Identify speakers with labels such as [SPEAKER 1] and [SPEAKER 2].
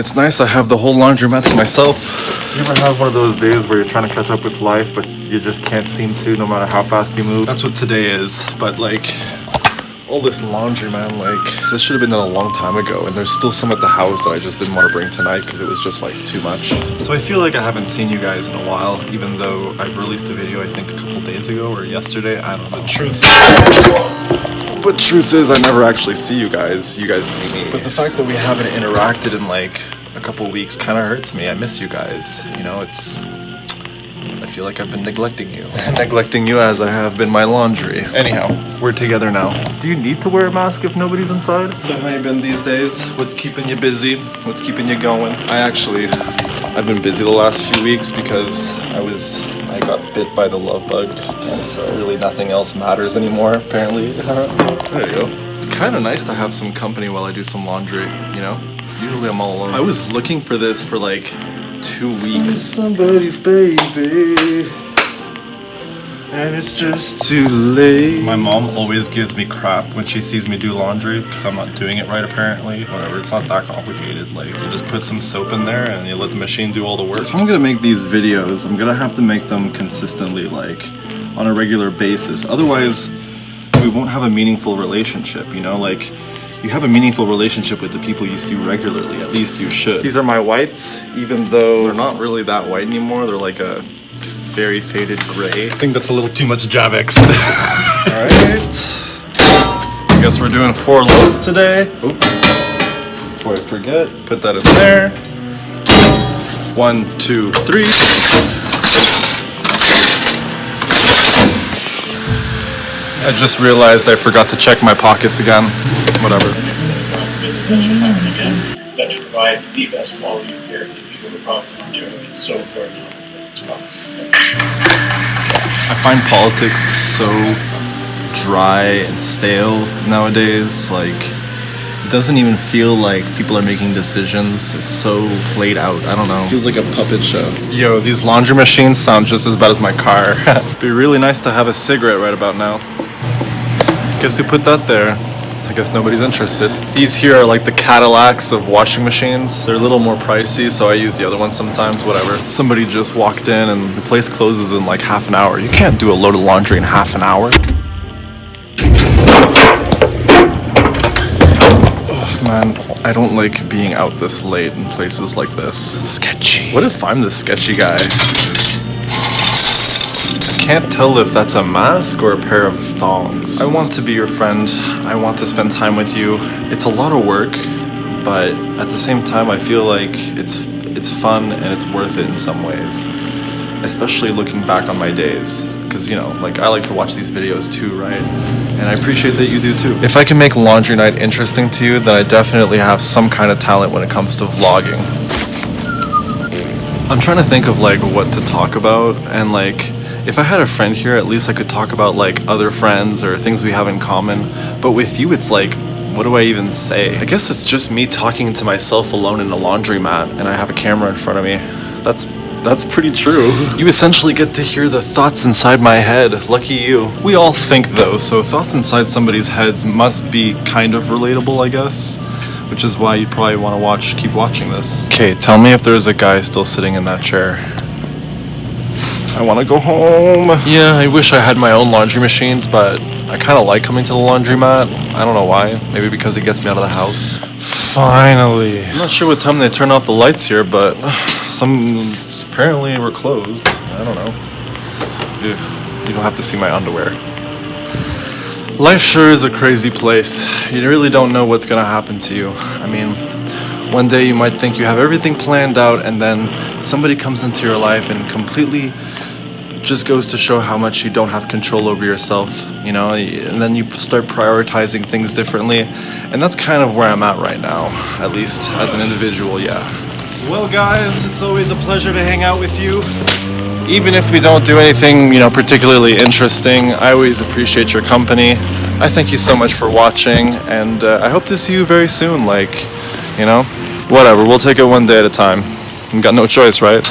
[SPEAKER 1] It's nice I have the whole laundromat to myself.
[SPEAKER 2] You ever have one of those days where you're trying to catch up with life, but you just can't seem to, no matter how fast you move?
[SPEAKER 1] That's what today is, but like, all this laundry, man, like, this should have been done a long time ago, and there's still some at the house that I just didn't want to bring tonight because it was just like too much. So I feel like I haven't seen you guys in a while, even though I've released a video I think a couple days ago or yesterday, I don't know. But truth is, I never actually see you guys see me. But the fact that we haven't interacted in like a couple weeks kind of hurts me. I miss you guys, you know, I feel like I've been neglecting you. Neglecting you as I have been my laundry. Anyhow, we're together now.
[SPEAKER 2] Do you need to wear a mask if nobody's inside?
[SPEAKER 1] So how you been these days? What's keeping you busy? What's keeping you going? I've been busy the last few weeks because I got bit by the love bug, and so really nothing else matters anymore, apparently. There you go. It's kind of nice to have some company while I do some laundry, you know? Usually I'm all alone. I was looking for this for like 2 weeks. Somebody's baby, and it's just too late.
[SPEAKER 2] My mom always gives me crap when she sees me do laundry because I'm not doing it right, apparently. Whatever, it's not that complicated. Like, you just put some soap in there and you let the machine do all the work.
[SPEAKER 1] If I'm gonna make these videos, I'm gonna have to make them consistently, like on a regular basis. Otherwise, we won't have a meaningful relationship, you know? Like, you have a meaningful relationship with the people you see regularly, at least you should. These are my whites, even though they're not really that white anymore. They're like a very faded gray.
[SPEAKER 2] I think that's a little too much Javex.
[SPEAKER 1] Alright. I guess we're doing 4 loads today. Oop. Before I forget, put that in there. 1, 2, 3. I just realized I forgot to check my pockets again. Whatever.
[SPEAKER 3] That to provide the best quality of care for the products and material is so important in this process.
[SPEAKER 1] I find politics so dry and stale nowadays. Like, it doesn't even feel like people are making decisions. It's so played out. I don't know. It feels like a puppet show. Yo, these laundry machines sound just as bad as my car. It'd be really nice to have a cigarette right about now. Guess who put that there? I guess nobody's interested. These here are like the Cadillacs of washing machines. They're a little more pricey, so I use the other one sometimes, whatever. Somebody just walked in and the place closes in like half an hour. You can't do a load of laundry in half an hour. Oh, man, I don't like being out this late in places like this. Sketchy. What if I'm the sketchy guy? Can't tell if that's a mask or a pair of thongs. I want to be your friend. I want to spend time with you. It's a lot of work, but at the same time I feel like it's fun and it's worth it in some ways. Especially looking back on my days. Because, you know, like, I like to watch these videos too, right? And I appreciate that you do too. If I can make laundry night interesting to you, then I definitely have some kind of talent when it comes to vlogging. I'm trying to think of like what to talk about, and like, if I had a friend here, at least I could talk about like other friends or things we have in common. But with you, it's like, what do I even say? I guess it's just me talking to myself alone in a laundromat and I have a camera in front of me. That's pretty true. You essentially get to hear the thoughts inside my head. Lucky you. We all think though, so thoughts inside somebody's heads must be kind of relatable, I guess. Which is why you'd probably want to keep watching this. Okay, tell me if there's a guy still sitting in that chair. I want to go home. Yeah, I wish I had my own laundry machines, but I kind of like coming to the laundromat. I don't know why. Maybe because it gets me out of the house. Finally. I'm not sure what time they turn off the lights here, but apparently we're closed. I don't know. You don't have to see my underwear. Life sure is a crazy place. You really don't know what's gonna happen to you. I mean, one day you might think you have everything planned out, and then somebody comes into your life and completely just goes to show how much you don't have control over yourself, you know, and then you start prioritizing things differently, and that's kind of where I'm at right now, at least as an individual, yeah. Well guys, it's always a pleasure to hang out with you. Even if we don't do anything, you know, particularly interesting, I always appreciate your company. I thank you so much for watching, and I hope to see you very soon, like, you know, whatever, we'll take it one day at a time. We've got no choice, right?